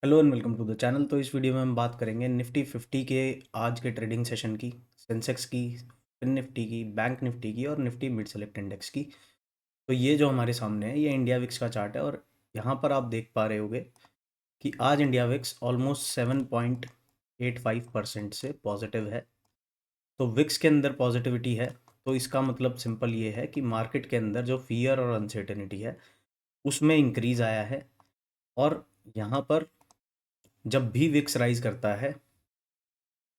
Hello and welcome to the channel. तो इस video में हम बात करेंगे निफ्टी 50 के आज के ट्रेडिंग सेशन की, सेंसेक्स की, फिन निफ्टी की, बैंक निफ्टी की और निफ्टी मिड सेलेक्ट इंडेक्स की। तो ये जो हमारे सामने है ये इंडिया विक्स का चार्ट है और यहाँ पर आप देख पा रहे होगे कि आज इंडिया विक्स ऑलमोस्ट 7.85% से पॉजिटिव है। तो विक्स के अंदर पॉजिटिविटी है तो इसका मतलब सिंपल ये है कि मार्केट के अंदर जो फियर और अनसर्टेनिटी है उसमें इंक्रीज आया है। और यहाँ पर जब भी विक्स राइज करता है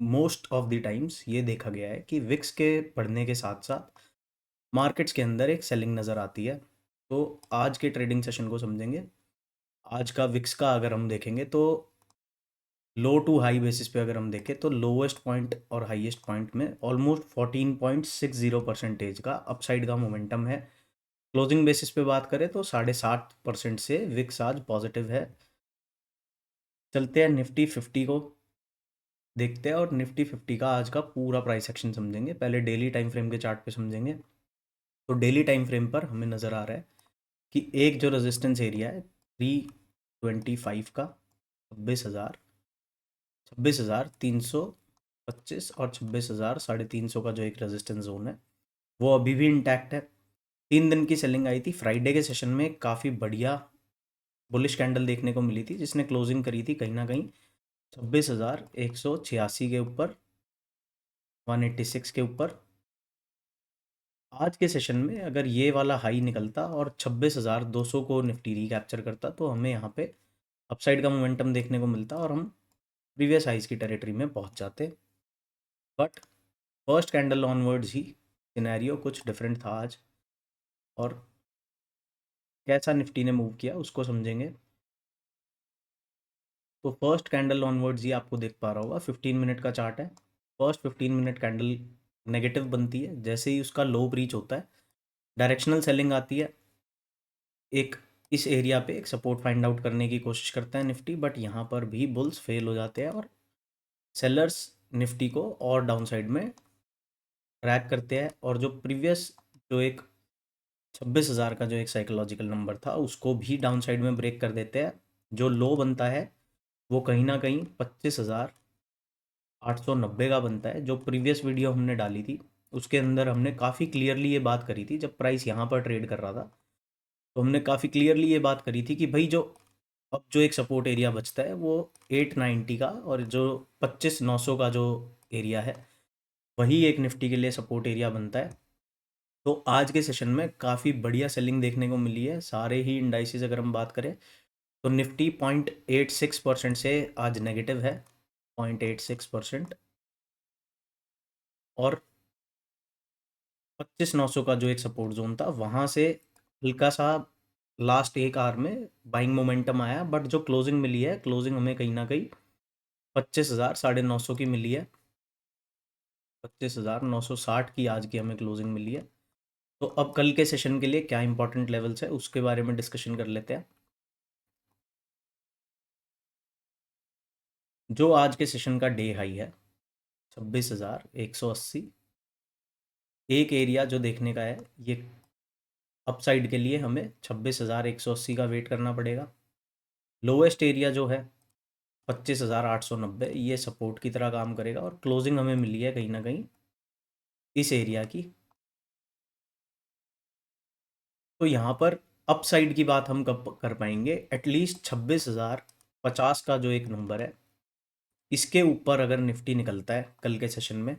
मोस्ट ऑफ द टाइम्स ये देखा गया है कि विक्स के बढ़ने के साथ साथ मार्केट्स के अंदर एक सेलिंग नज़र आती है। तो आज के ट्रेडिंग सेशन को समझेंगे। आज का विक्स का अगर हम देखेंगे तो लो टू हाई बेसिस पे अगर हम देखें तो लोवेस्ट पॉइंट और हाईएस्ट पॉइंट में ऑलमोस्ट 14.60% का अपसाइड का मोमेंटम है। क्लोजिंग बेसिस पे बात करें तो 7.5% से विक्स आज पॉजिटिव है। चलते हैं निफ्टी 50 को देखते हैं और निफ्टी 50 का आज का पूरा प्राइस एक्शन समझेंगे। पहले डेली टाइम फ्रेम के चार्ट पे समझेंगे। तो डेली टाइम फ्रेम पर हमें नज़र आ रहा है कि एक जो रेजिस्टेंस एरिया है 325 का 26,325 और 26,350 का जो एक रेजिस्टेंस जोन है वो अभी भी इंटैक्ट है। 3 दिन की सेलिंग आई थी। फ्राइडे के सेशन में काफ़ी बढ़िया बुलिश कैंडल देखने को मिली थी जिसने क्लोजिंग करी थी कहीं ना कहीं 26,186 के ऊपर, 186 के ऊपर। आज के सेशन में अगर ये वाला हाई निकलता और 26,200 को निफ्टी रिकैप्चर करता तो हमें यहाँ पे अपसाइड का मोमेंटम देखने को मिलता और हम प्रीवियस हाइज की टेरिटरी में पहुँच जाते। But first candle onwards he scenario कुछ डिफरेंट था आज। और कैसा निफ्टी ने मूव किया उसको समझेंगे। तो फर्स्ट कैंडल ऑनवर्ड्स ही आपको देख पा रहा होगा 15 मिनट का चार्ट है। फर्स्ट 15 मिनट कैंडल नेगेटिव बनती है। जैसे ही उसका लो ब्रीच होता है डायरेक्शनल सेलिंग आती है। एक इस एरिया पे एक सपोर्ट फाइंड आउट करने की कोशिश करता है निफ्टी, बट यहाँ पर भी बुल्स फेल हो जाते हैं और सेलर्स निफ्टी को और डाउन साइड में ट्रैक करते हैं। और जो प्रीवियस जो एक 26,000 का जो एक साइकोलॉजिकल नंबर था उसको भी डाउन साइड में ब्रेक कर देते हैं। जो लो बनता है वो कहीं ना कहीं 25,890 का बनता है। जो प्रीवियस वीडियो हमने डाली थी उसके अंदर हमने काफ़ी क्लियरली ये बात करी थी जब प्राइस यहाँ पर ट्रेड कर रहा था। तो हमने काफ़ी क्लियरली ये बात करी थी कि भाई जो अब जो एक सपोर्ट एरिया बचता है वो 890 का और जो 25,900 का जो एरिया है वही एक निफ्टी के लिए सपोर्ट एरिया बनता है। तो आज के सेशन में काफ़ी बढ़िया सेलिंग देखने को मिली है सारे ही इंडाइसिस अगर हम बात करें तो निफ्टी 0.86% से आज नेगेटिव है, 0.86%। और 25,900 का जो एक सपोर्ट जोन था वहाँ से हल्का सा लास्ट एक आवर में बाइंग मोमेंटम आया, बट जो क्लोजिंग मिली है क्लोजिंग हमें कहीं ना कहीं 25,960 की मिली है। 25,960 की आज की हमें क्लोजिंग मिली है। तो अब कल के सेशन के लिए क्या इंपॉर्टेंट लेवल्स है उसके बारे में डिस्कशन कर लेते हैं। जो आज के सेशन का डे हाई है 26,180। एक एरिया जो देखने का है ये अपसाइड के लिए हमें 26,180 का वेट करना पड़ेगा। लोवेस्ट एरिया जो है 25,890 ये सपोर्ट की तरह काम करेगा और क्लोजिंग हमें मिली है कहीं ना कहीं इस एरिया की। तो यहाँ पर अपसाइड की बात हम कब कर पाएंगे? एटलीस्ट 26,050 का जो एक नंबर है इसके ऊपर अगर निफ्टी निकलता है कल के सेशन में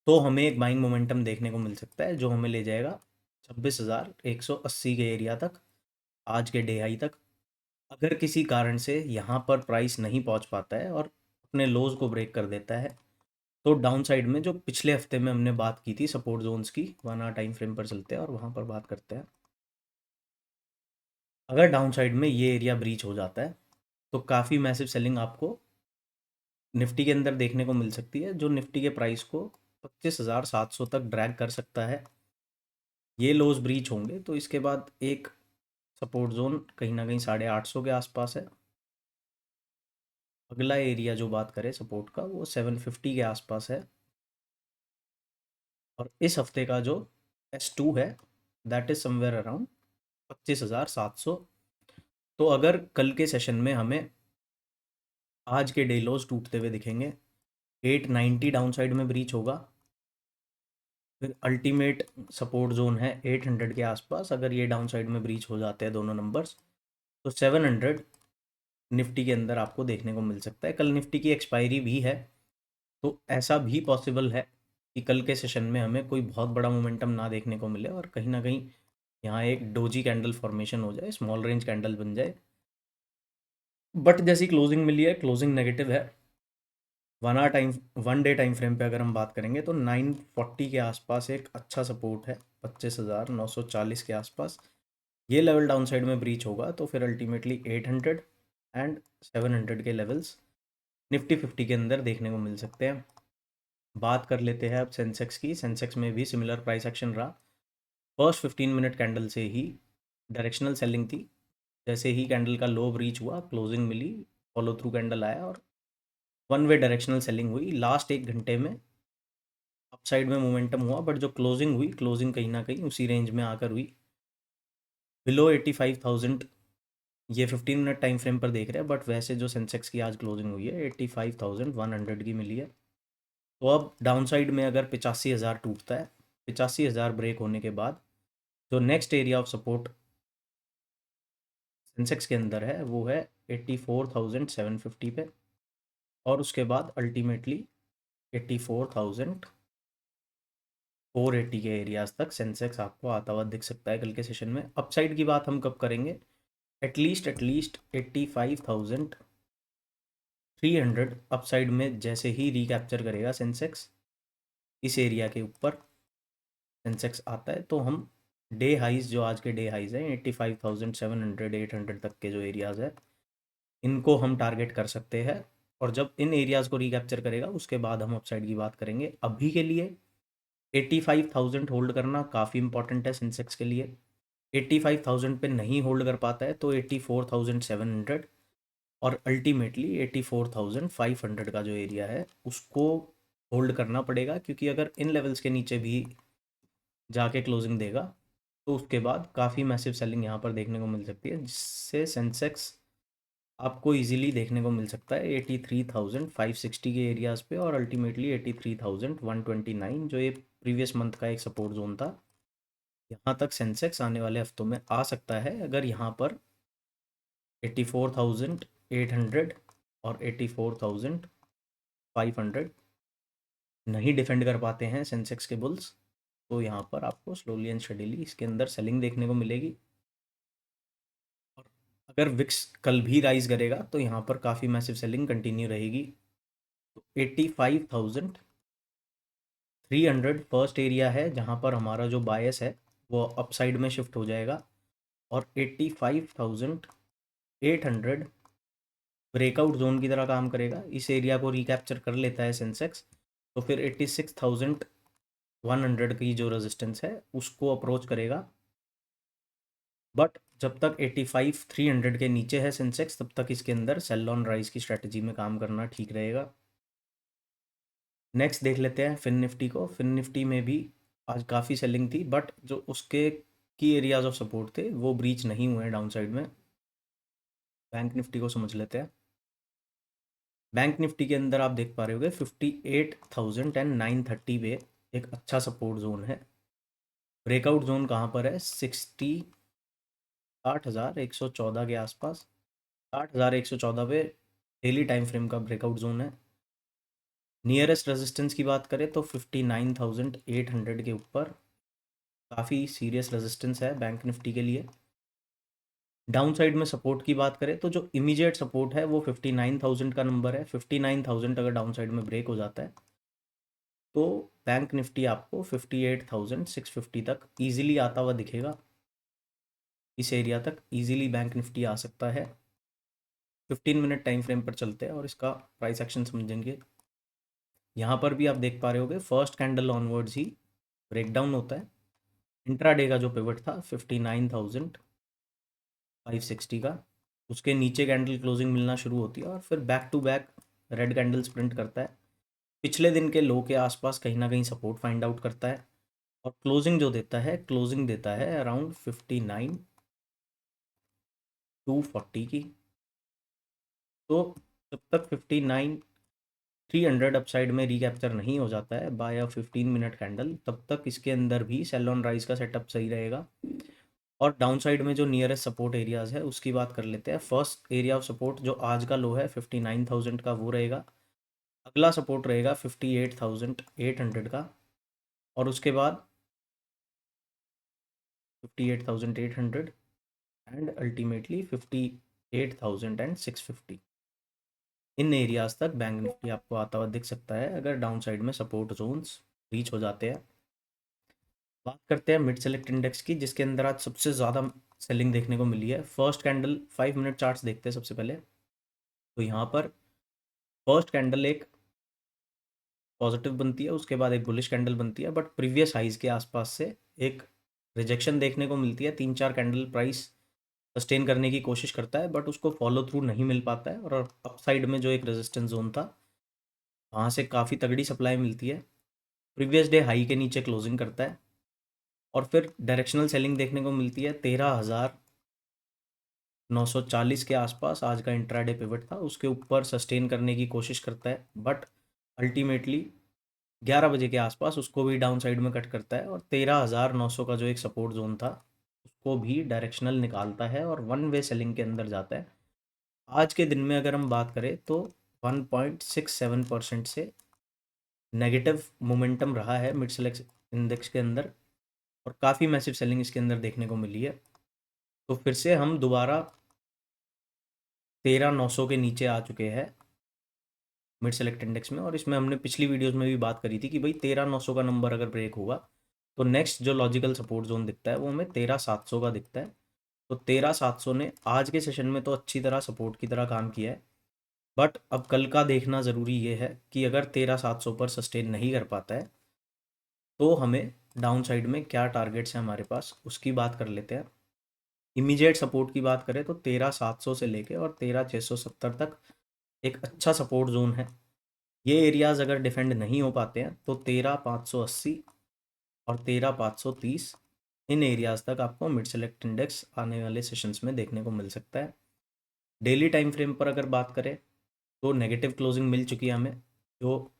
तो हमें एक बाइंग मोमेंटम देखने को मिल सकता है जो हमें ले जाएगा 26,180 के एरिया तक, आज के डे हाई तक। अगर किसी कारण से यहाँ पर प्राइस नहीं पहुँच पाता है और अपने लोज को ब्रेक कर देता है तो डाउन साइड में जो पिछले हफ्ते में हमने बात की थी सपोर्ट जोन्स की 1 आवर टाइम फ्रेम पर चलते हैं और वहाँ पर बात करते हैं। अगर डाउन साइड में ये एरिया ब्रीच हो जाता है तो काफ़ी मैसिव सेलिंग आपको निफ्टी के अंदर देखने को मिल सकती है जो निफ्टी के प्राइस को 25,700 तक ड्रैग कर सकता है। ये लोज ब्रीच होंगे तो इसके बाद एक सपोर्ट जोन कहीं ना कहीं 850 के आसपास है। अगला एरिया जो बात करें सपोर्ट का वो 750 के आसपास है। और इस हफ्ते का जो S2 है दैट इज समवेयर अराउंड 25,700। तो अगर कल के सेशन में हमें आज के डे लोज टूटते हुए दिखेंगे। 890 डाउन साइड में ब्रीच होगा, फिर अल्टीमेट सपोर्ट जोन है 800 के आसपास। अगर ये डाउन साइड में ब्रीच हो जाते हैं दोनों नंबर्स, तो 700 निफ्टी के अंदर आपको देखने को मिल सकता है। कल निफ्टी की एक्सपायरी भी है, तो ऐसा भी पॉसिबल है कि कल के सेशन में हमें कोई बहुत बड़ा मोमेंटम ना देखने को मिले और कहीं ना कहीं यहाँ एक डोजी कैंडल फॉर्मेशन हो जाए, स्मॉल रेंज कैंडल बन जाए। बट जैसी क्लोजिंग मिली है, क्लोजिंग नेगेटिव है। 1 डे टाइम फ्रेम पे अगर हम बात करेंगे तो 940 के आसपास एक अच्छा सपोर्ट है, 25,940 के आसपास। ये लेवल डाउन साइड में ब्रीच होगा तो फिर अल्टीमेटली 800 एंड 700 के लेवल्स निफ्टी 50 के अंदर देखने को मिल सकते हैं। बात कर लेते हैं अब सेंसेक्स की। सेंसेक्स में भी सिमिलर प्राइस एक्शन रहा। फर्स्ट 15 मिनट कैंडल से ही डायरेक्शनल सेलिंग थी। जैसे ही कैंडल का लो ब्रीच हुआ, क्लोजिंग मिली, फॉलो थ्रू कैंडल आया और वन वे डायरेक्शनल सेलिंग हुई। लास्ट 1 घंटे में अप साइड में मोमेंटम हुआ, बट जो क्लोजिंग हुई, क्लोजिंग कहीं ना कहीं उसी रेंज में आकर हुई, बिलो 85,000। ये 15 मिनट टाइम फ्रेम पर देख रहे हैं, बट वैसे जो सेंसेक्स की आज क्लोजिंग हुई है 85,100 की मिली है। तो अब डाउन साइड में अगर 85,000 टूटता है, 85,000 ब्रेक होने के बाद जो next area of support Sensex के अंदर है वो है 84,750 पे, और उसके बाद अल्टीमेटली 84,480 के एरियाज तक सेंसेक्स आपको आता हुआ दिख सकता है कल के सेशन में। अपसाइड की बात हम कब करेंगे? एटलीस्ट 85,300 अपसाइड में जैसे ही रिकैप्चर करेगा सेंसेक्स, इस एरिया के ऊपर सेंसेक्स आता है, तो हम डे हाइज, जो आज के डे हाइज हैं 85,700 800 तक के जो एरियाज है, इनको हम टारगेट कर सकते हैं। और जब इन एरियाज़ को रिकैप्चर करेगा उसके बाद हम अपसाइड की बात करेंगे। अभी के लिए 85,000 होल्ड करना काफ़ी इंपॉर्टेंट है सेंसेक्स के लिए। 85,000 पे नहीं होल्ड कर पाता है तो 84,700 और अल्टीमेटली 84,500 का जो एरिया है उसको होल्ड करना पड़ेगा, क्योंकि अगर इन लेवल्स के नीचे भी जाके क्लोजिंग देगा तो उसके बाद काफ़ी मैसिव सेलिंग यहाँ पर देखने को मिल सकती है, जिससे सेंसेक्स आपको इजीली देखने को मिल सकता है 83,560 के एरियाज़ पे और अल्टीमेटली 83,129, जो ये प्रीवियस मंथ का एक सपोर्ट जोन था। यहाँ तक सेंसेक्स आने वाले हफ्तों में आ सकता है अगर यहाँ पर 84,800 और 84,500 नहीं डिफेंड कर पाते हैं सेंसेक्स के बुल्स, तो यहाँ पर आपको स्लोली एंड स्टडीली इसके अंदर सेलिंग देखने को मिलेगी। और अगर विक्स कल भी राइज करेगा तो यहाँ पर काफ़ी मैसिव सेलिंग कंटिन्यू रहेगी। तो 85,300 फर्स्ट एरिया है जहाँ पर हमारा जो बायस है वो अपसाइड में शिफ्ट हो जाएगा, और 85,800 ब्रेकआउट जोन की तरह काम करेगा। इस एरिया को रिकैप्चर कर लेता है सेंसेक्स तो फिर 86,100 की जो रेजिस्टेंस है उसको अप्रोच करेगा। बट जब तक 85,300 के नीचे है सेंसेक्स, तब तक इसके अंदर सेल ऑन राइज की स्ट्रेटजी में काम करना ठीक रहेगा। नेक्स्ट देख लेते हैं फिन निफ्टी को। फिन निफ्टी में भी आज काफ़ी सेलिंग थी, बट जो उसके की एरियाज ऑफ सपोर्ट थे वो ब्रीच नहीं हुए हैं डाउन साइड में। बैंक निफ्टी को समझ लेते हैं। बैंक निफ्टी के अंदर आप देख पा रहे होगे 58,930 पे एक अच्छा सपोर्ट जोन है। ब्रेकआउट जोन कहाँ पर है? 60,114 के आसपास, 60,114 पे डेली टाइम फ्रेम का ब्रेकआउट जोन है। नियरेस्ट रेजिस्टेंस की बात करें तो 59,800 के ऊपर काफ़ी सीरियस रेजिस्टेंस है बैंक निफ्टी के लिए। डाउन साइड में सपोर्ट की बात करें तो जो इमीडिएट सपोर्ट है वो 59,000 का नंबर है। 59,000 अगर डाउन साइड में ब्रेक हो जाता है तो बैंक निफ्टी आपको 58,650 तक ईजिली आता हुआ दिखेगा। इस एरिया तक ईजिली बैंक निफ्टी आ सकता है। 15 मिनट टाइम फ्रेम पर चलते हैं और इसका प्राइस एक्शन समझेंगे। यहाँ पर भी आप देख पा रहे होगे फर्स्ट कैंडल ऑनवर्ड्स ही ब्रेकडाउन होता है। इंट्राडे का जो पिवट था 59,560 का, उसके नीचे कैंडल क्लोजिंग मिलना शुरू होती है और फिर back to back red candles print करता है। पिछले दिन के लो के आसपास कहीं ना कहीं सपोर्ट फाइंड आउट करता है और क्लोजिंग जो देता है, क्लोजिंग देता है अराउंड 59,240 की। तो जब तक 59,300 अपसाइड में रिकैप्चर नहीं हो जाता है बाय अ 15 मिनट कैंडल, तब तक इसके अंदर भी सेल ऑन राइज का सेटअप सही रहेगा। और डाउन साइड में जो नियरेस्ट सपोर्ट एरियाज है उसकी बात कर लेते हैं। फर्स्ट एरिया ऑफ सपोर्ट जो आज का लो है 59,000 का, वो रहेगा। अगला सपोर्ट रहेगा 58,800 का, और उसके बाद 58,800 एंड अल्टीमेटली 58,650। इन एरियाज तक बैंक निफ्टी आपको आता हुआ दिख सकता है अगर डाउन साइड में सपोर्ट जोन्स रीच हो जाते हैं। बात करते हैं मिड सेलेक्ट इंडेक्स की, जिसके अंदर आज सबसे ज़्यादा सेलिंग देखने को मिली है। फर्स्ट कैंडल 5 मिनट चार्ट्स देखते हैं सबसे पहले। तो यहाँ पर फर्स्ट कैंडल एक पॉजिटिव बनती है, उसके बाद एक बुलिश कैंडल बनती है, बट प्रीवियस हाइज के आसपास से एक रिजेक्शन देखने को मिलती है। 3-4 कैंडल प्राइस सस्टेन करने की कोशिश करता है, बट उसको फॉलो थ्रू नहीं मिल पाता है, और अप साइड में जो एक रेजिस्टेंस जोन था वहाँ से काफ़ी तगड़ी सप्लाई मिलती है। प्रीवियस डे हाई के नीचे क्लोजिंग करता है, और फिर डायरेक्शनल सेलिंग देखने को मिलती है। 13,940 के आसपास आज का इंट्राडे पिवट था, उसके ऊपर सस्टेन करने की कोशिश करता है, बट अल्टीमेटली 11 बजे के आसपास उसको भी डाउन साइड में कट करता है, और 13,900 का जो एक सपोर्ट जोन था उसको भी डायरेक्शनल निकालता है और वन वे सेलिंग के अंदर जाता है। आज के दिन में अगर हम बात करें तो 1.67% से नेगेटिव मोमेंटम रहा है मिड सेलेक्ट इंडेक्स के अंदर, और काफ़ी मैसिव सेलिंग इसके अंदर देखने को मिली है। तो फिर से हम दोबारा 13,900 के नीचे आ चुके हैं मिड सेलेक्ट इंडेक्स में, और इसमें हमने पिछली वीडियोस में भी बात करी थी कि भाई 13,900 का नंबर अगर ब्रेक होगा तो नेक्स्ट जो लॉजिकल सपोर्ट जोन दिखता है वो हमें 13,700 का दिखता है। तो 13,700 ने आज के सेशन में तो अच्छी तरह सपोर्ट की तरह काम किया है, बट अब कल का देखना ज़रूरी ये है कि अगर 13,700 पर सस्टेन नहीं कर पाता है तो हमें डाउन साइड में क्या टारगेट्स हैं हमारे पास, उसकी बात कर लेते हैं। इमीडिएट सपोर्ट की बात करें तो 13,700 से लेके और 13,670 तक एक अच्छा सपोर्ट जोन है। ये एरियाज़ अगर डिफेंड नहीं हो पाते हैं तो 13,580 और 13,530 इन एरियाज़ तक आपको मिड सेलेक्ट इंडेक्स आने वाले सेशंस में देखने को मिल सकता है। डेली टाइम फ्रेम पर अगर बात करें तो नेगेटिव क्लोजिंग मिल चुकी है हमें। जो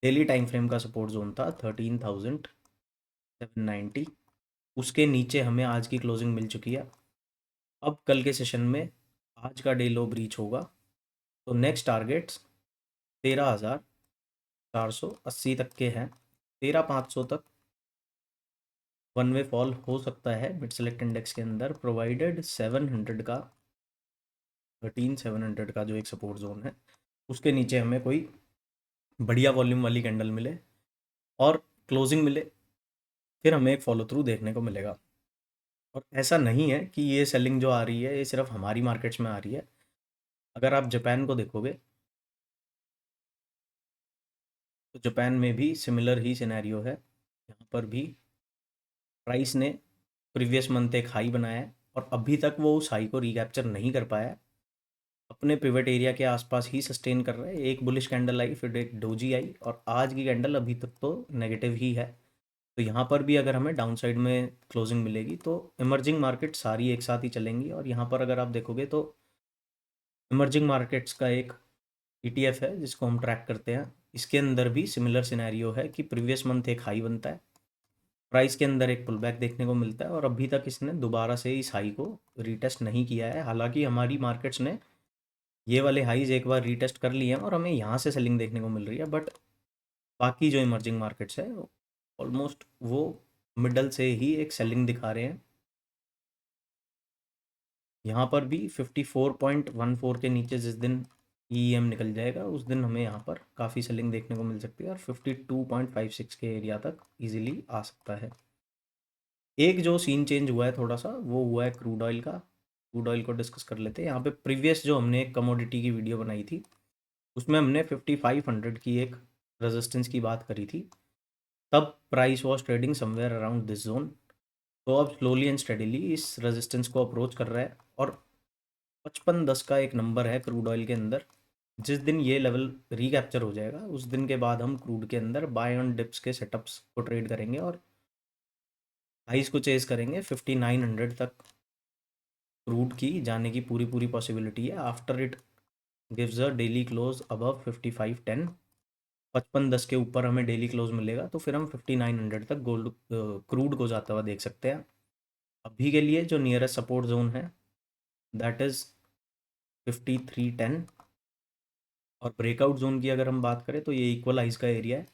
डेली टाइम फ्रेम का सपोर्ट जोन था 13,790, उसके नीचे हमें आज की क्लोजिंग मिल चुकी है। अब कल के सेशन में आज का डे लो ब्रीच होगा तो नेक्स्ट टारगेट्स 13,480 तक के हैं। 13,500 तक वन वे फॉल हो सकता है मिड सेलेक्ट इंडेक्स के अंदर, प्रोवाइडेड 700 का 13,700 का जो एक सपोर्ट जोन है उसके नीचे हमें कोई बढ़िया वॉल्यूम वाली कैंडल मिले और क्लोजिंग मिले, फिर हमें एक फॉलो थ्रू देखने को मिलेगा। और ऐसा नहीं है कि ये सेलिंग जो आ रही है ये सिर्फ हमारी मार्केट्स में आ रही है। अगर आप जापान को देखोगे तो जापान में भी सिमिलर ही सिनेरियो है। यहाँ पर भी प्राइस ने प्रीवियस मंथ एक हाई बनाया है और अभी तक वो उस हाई को रिकैप्चर नहीं कर पाया है, अपने पिवट एरिया के आसपास ही सस्टेन कर रहा है। एक बुलिश कैंडल आई, फिर एक डोजी आई, और आज की कैंडल अभी तक तो नेगेटिव ही है। तो यहाँ पर भी अगर हमें डाउन साइड में क्लोजिंग मिलेगी तो इमर्जिंग मार्केट सारी एक साथ ही चलेंगी। और यहाँ पर अगर आप देखोगे तो इमर्जिंग मार्केट्स का एक ETF है जिसको हम ट्रैक करते हैं, इसके अंदर भी सिमिलर सिनेरियो है कि प्रीवियस मंथ एक हाई बनता है, प्राइस के अंदर एक पुल बैक देखने को मिलता है, और अभी तक इसने दोबारा से इस हाई को रीटेस्ट नहीं किया है। हालांकि हमारी मार्केट्स ने ये वाले हाईज एक बार रीटेस्ट कर लिए हैं और हमें यहाँ से सेलिंग देखने को मिल रही है, बट बाकी जो इमर्जिंग मार्केट्स है ऑलमोस्ट वो मिडल से ही एक सेलिंग दिखा रहे हैं। यहाँ पर भी 54.14 के नीचे जिस दिन EM निकल जाएगा उस दिन हमें यहाँ पर काफ़ी सेलिंग देखने को मिल सकती है, और 52.56 के एरिया तक इजीली आ सकता है। एक जो सीन चेंज हुआ है थोड़ा सा वो हुआ है क्रूड ऑयल का। क्रूड ऑयल को डिस्कस कर लेते हैं। यहाँ पे प्रीवियस जो हमने एक कमोडिटी की वीडियो बनाई थी उसमें हमने 5500 की एक रेजिस्टेंस की बात करी थी, तब price was trading somewhere around this zone. तो अब स्लोली एंड स्टेडिली इस रेजिस्टेंस को अप्रोच कर रहा है, और 5510 का एक नंबर है क्रूड ऑयल के अंदर। जिस दिन ये लेवल रिकैप्चर हो जाएगा उस दिन के बाद हम क्रूड के अंदर बाय ऑन डिप्स के सेटअप्स को ट्रेड करेंगे और हाइस को चेज करेंगे। 5900 तक क्रूड की जाने की पूरी पूरी पॉसिबिलिटी है after it gives a daily close above 55.10, 55.10 के ऊपर हमें डेली क्लोज मिलेगा तो फिर हम 5900 तक गोल्ड क्रूड को जाता हुआ देख सकते हैं। अभी के लिए जो नियरेस्ट सपोर्ट जोन है दैट इज़ 53.10, और ब्रेकआउट जोन की अगर हम बात करें तो ये इक्वलाइज का एरिया है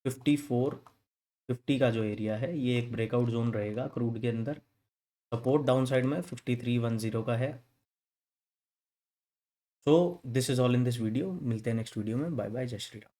54.50 का जो एरिया है, ये एक ब्रेकआउट जोन रहेगा क्रूड के अंदर। सपोर्ट डाउन साइड में 5310 का है। So this is all in this video, मिलते हैं नेक्स्ट वीडियो में। बाय बाय, जय श्री राम।